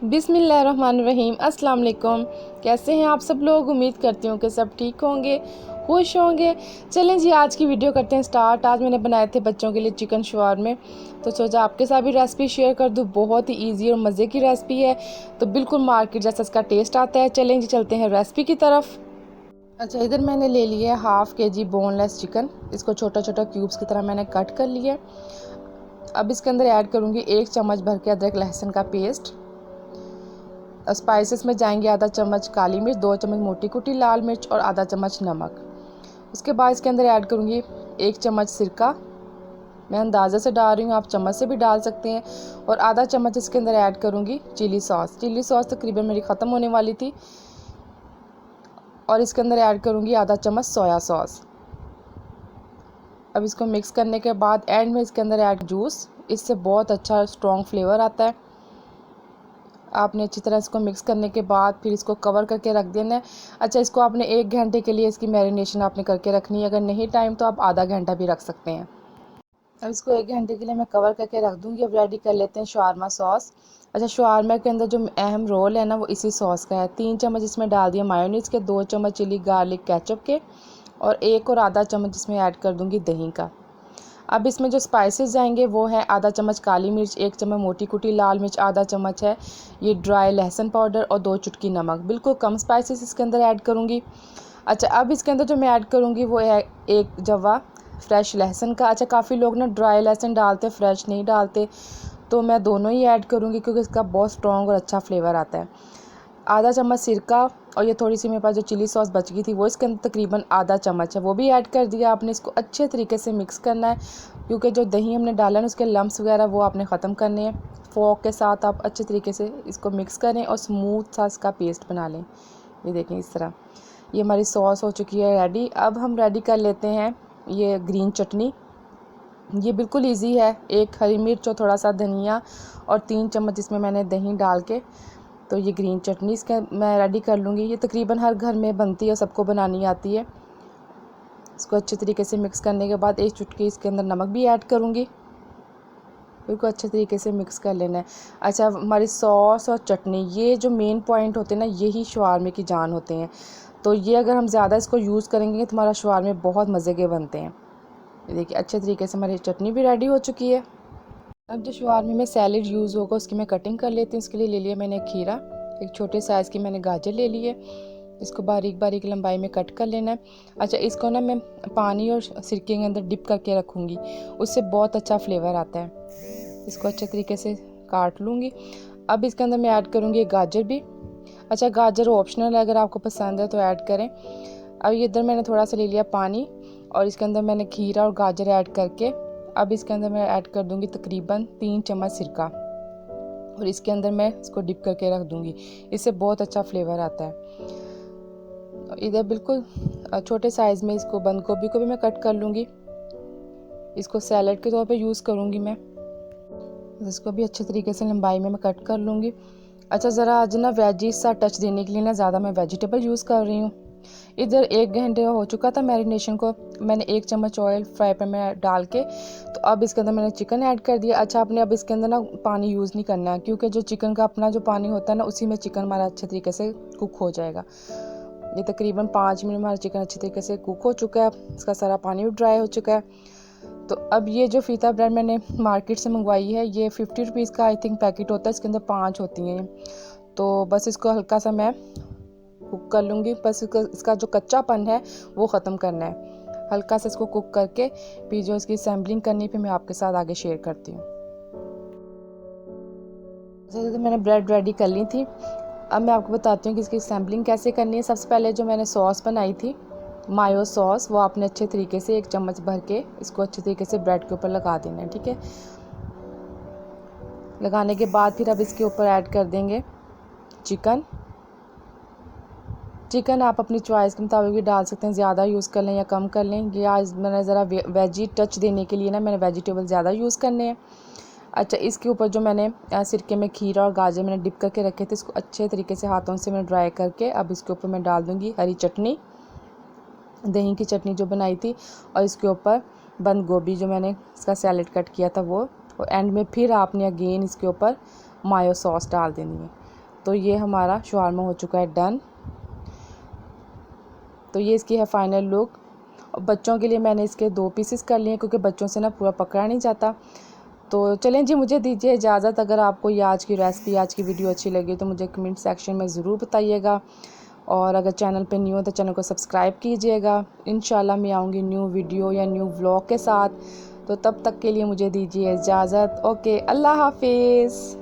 बिस्मिल्लाहिर्रहमानिर्रहीम। अस्सलाम वालेकुम। कैसे हैं आप सब लोग? उम्मीद करती हूँ कि सब ठीक होंगे, खुश होंगे। चलें जी, आज की वीडियो करते हैं स्टार्ट। आज मैंने बनाए थे बच्चों के लिए चिकन शवारमे, तो सोचा आपके साथ भी रेसिपी शेयर कर दूँ। बहुत ही ईजी और मज़े की रेसिपी है, तो बिल्कुल मार्केट जैसा इसका टेस्ट आता है। चलें जी, चलते हैं रेसिपी की तरफ। अच्छा, इधर मैंने ले लिया है हाफ़ kg बोनलेस चिकन। इसको छोटा छोटा क्यूब्स की तरह मैंने कट कर लिया। अब इसके अंदर ऐड करूँगी 1 चम्मच भर के अदरक लहसुन का पेस्ट। स्पाइसेस में जाएंगे आधा चम्मच काली मिर्च, 2 चम्मच मोटी कुटी लाल मिर्च और आधा चम्मच नमक। उसके बाद इसके अंदर ऐड करूँगी 1 चम्मच सिरका। मैं अंदाज़े से डाल रही हूँ, आप चम्मच से भी डाल सकते हैं। और आधा चम्मच इसके अंदर ऐड करूँगी चिली सॉस। चिली सॉस तकरीबन मेरी ख़त्म होने वाली थी। और इसके अंदर ऐड करूँगी आधा चम्मच सोया सॉस। अब इसको मिक्स करने के बाद एंड में इसके अंदर ऐड जूस। इससे बहुत अच्छा स्ट्रॉन्ग फ्लेवर आता है। आपने अच्छी तरह इसको मिक्स करने के बाद फिर इसको कवर करके रख देना है। अच्छा, इसको आपने 1 घंटे के लिए इसकी मैरिनेशन आपने करके रखनी है। अगर नहीं टाइम तो आप आधा घंटा भी रख सकते हैं। अब इसको 1 घंटे के लिए मैं कवर करके रख दूँगी। अब रेडी कर लेते हैं शवारमा सॉस। अच्छा, शवारमा के अंदर जो अहम रोल है ना, वो इसी सॉस का है। 3 चम्मच इसमें डाल दिया मायोनीज़ के, 2 चम्मच चिली गार्लिक केचप के और 1 और आधा चम्मच इसमें ऐड कर दूँगी दही का। अब इसमें जो स्पाइसेस जाएंगे वो है आधा चम्मच काली मिर्च, 1 चम्मच मोटी कुटी लाल मिर्च, आधा चम्मच है ये ड्राई लहसुन पाउडर और 2 चुटकी नमक। बिल्कुल कम स्पाइसेस इसके अंदर ऐड करूँगी। अच्छा, अब इसके अंदर जो मैं ऐड करूँगी वो है 1 जवा फ्रेश लहसुन का। अच्छा, काफ़ी लोग ना ड्राई लहसुन डालते, फ्रेश नहीं डालते, तो मैं दोनों ही ऐड करूँगी क्योंकि इसका बहुत स्ट्रॉन्ग और अच्छा फ्लेवर आता है। आधा चम्मच सिरका और ये थोड़ी सी मेरे पास जो चिली सॉस बच गई थी वो इसके अंदर तकरीबन आधा चम्मच है, वो भी ऐड कर दिया। आपने इसको अच्छे तरीके से मिक्स करना है क्योंकि जो दही हमने डाला है उसके लम्स वगैरह वो आपने ख़त्म करने हैं। फोक के साथ आप अच्छे तरीके से इसको मिक्स करें और स्मूथ सा इसका पेस्ट बना लें। ये देखें, इस तरह ये हमारी सॉस हो चुकी है रेडी। अब हम रेडी कर लेते हैं ये ग्रीन चटनी। ये बिल्कुल ईजी है। 1 हरी मिर्च और थोड़ा सा धनिया और 3 चम्मच इसमें मैंने दही डाल के तो ये ग्रीन चटनी इसका मैं रेडी कर लूँगी। ये तकरीबन हर घर में बनती है, सबको बनानी आती है। इसको अच्छे तरीके से मिक्स करने के बाद 1 चुटकी इसके अंदर नमक भी ऐड करूँगी। बिल्कुल अच्छे तरीके से मिक्स कर लेना है। अच्छा, हमारी सॉस और चटनी ये जो मेन पॉइंट होते हैं ना, यही शवारमे की जान होते हैं। तो ये अगर हम ज़्यादा इसको यूज़ करेंगे तो हमारा शवारमे बहुत मज़े के बनते हैं। ये देखिए, अच्छे तरीके से हमारी चटनी भी रेडी हो चुकी है। अब जो शवारमे में सैलेड यूज़ होगा उसकी मैं कटिंग कर लेती हूँ। इसके लिए ले लिया मैंने खीरा, एक छोटे साइज़ की मैंने गाजर ले ली है। इसको बारीक बारीक लंबाई में कट कर लेना है। अच्छा, इसको ना मैं पानी और सिरके के अंदर डिप करके रखूँगी, उससे बहुत अच्छा फ्लेवर आता है। इसको अच्छे तरीके से काट लूँगी। अब इसके अंदर मैं ऐड करूँगी गाजर भी। अच्छा, गाजर ऑप्शनल है, अगर आपको पसंद है तो ऐड करें। अब ये इधर मैंने थोड़ा सा ले लिया पानी और इसके अंदर मैंने खीरा और गाजर ऐड करके अब इसके अंदर मैं ऐड कर दूँगी तकरीबन 3 चम्मच सिरका और इसके अंदर मैं इसको डिप करके रख दूँगी। इससे बहुत अच्छा फ्लेवर आता है। इधर बिल्कुल छोटे साइज़ में इसको बंद गोभी को भी मैं कट कर लूँगी। इसको सैलेड के तौर पे यूज़ करूँगी मैं। इसको भी अच्छे तरीके से लंबाई में मैं कट कर लूँगी। अच्छा, ज़रा आज ना वेजिस सा टच देने के लिए ना ज़्यादा मैं वेजिटेबल यूज़ कर रही हूँ। इधर 1 घंटे हो चुका था मैरिनेशन को। मैंने 1 चम्मच ऑयल फ्राई पैन में डाल के तो अब इसके अंदर मैंने चिकन ऐड कर दिया। अच्छा, आपने अब इसके अंदर ना पानी यूज़ नहीं करना है क्योंकि जो चिकन का अपना जो पानी होता है ना, उसी में चिकन हमारा अच्छे तरीके से कुक हो जाएगा। ये तकरीबन 5 मिनट हमारा चिकन अच्छे तरीके से कुक हो चुका है, इसका सारा पानी भी ड्राई हो चुका है। तो अब ये जो फीता ब्रेड मैंने मार्केट से मंगवाई है, ये 50 रुपीज़ का आई थिंक पैकेट होता है। इसके अंदर 5 होती हैं। तो बस इसको हल्का सा मैं कुक कर लूँगी। बस इसका जो कच्चापन है वो ख़त्म करना है। हल्का सा इसको कुक करके फिर जो इसकी सैम्पलिंग करनी फिर मैं आपके साथ आगे शेयर करती हूँ। जैसे मैंने ब्रेड रेडी कर ली थी। अब मैं आपको बताती हूँ कि इसकी सैम्पलिंग कैसे करनी है। सबसे पहले जो मैंने सॉस बनाई थी मायो सॉस, वो आपने अच्छे तरीके से 1 चम्मच भर के इसको अच्छे तरीके से ब्रेड के ऊपर लगा देना है। ठीक है, लगाने के बाद फिर अब इसके ऊपर ऐड कर देंगे चिकन। चिकन आप अपनी चॉइस के मुताबिक भी डाल सकते हैं, ज़्यादा यूज़ कर लें या कम कर लें। ये आज मैंने ज़रा वेजी टच देने के लिए ना मैंने वेजिटेबल ज़्यादा यूज़ करने हैं। अच्छा, इसके ऊपर जो मैंने सिरके में खीरा और गाजर मैंने डिप करके रखे थे, इसको अच्छे तरीके से हाथों से मैं ड्राई करके अब इसके ऊपर मैं डाल दूँगी हरी चटनी, दही की चटनी जो बनाई थी, और इसके ऊपर बंद गोभी जो मैंने इसका सैलेड कट किया था वो। और एंड में फिर आपने अगेन इसके ऊपर मायो सॉस डाल देनी है। तो ये हमारा शवारमा हो चुका है डन। तो ये इसकी है फाइनल लुक। बच्चों के लिए मैंने इसके 2 पीसेस कर लिए क्योंकि बच्चों से ना पूरा पकड़ा नहीं जाता। तो चलें जी, मुझे दीजिए इजाज़त। अगर आपको ये आज की रेसिपी, आज की वीडियो अच्छी लगी तो मुझे कमेंट सेक्शन में ज़रूर बताइएगा, और अगर चैनल पे न्यू हो तो चैनल को सब्सक्राइब कीजिएगा। इंशाल्लाह मैं आऊँगी न्यू वीडियो या न्यू व्लॉग के साथ। तो तब तक के लिए मुझे दीजिए इजाज़त। ओके, अल्लाह हाफिज़।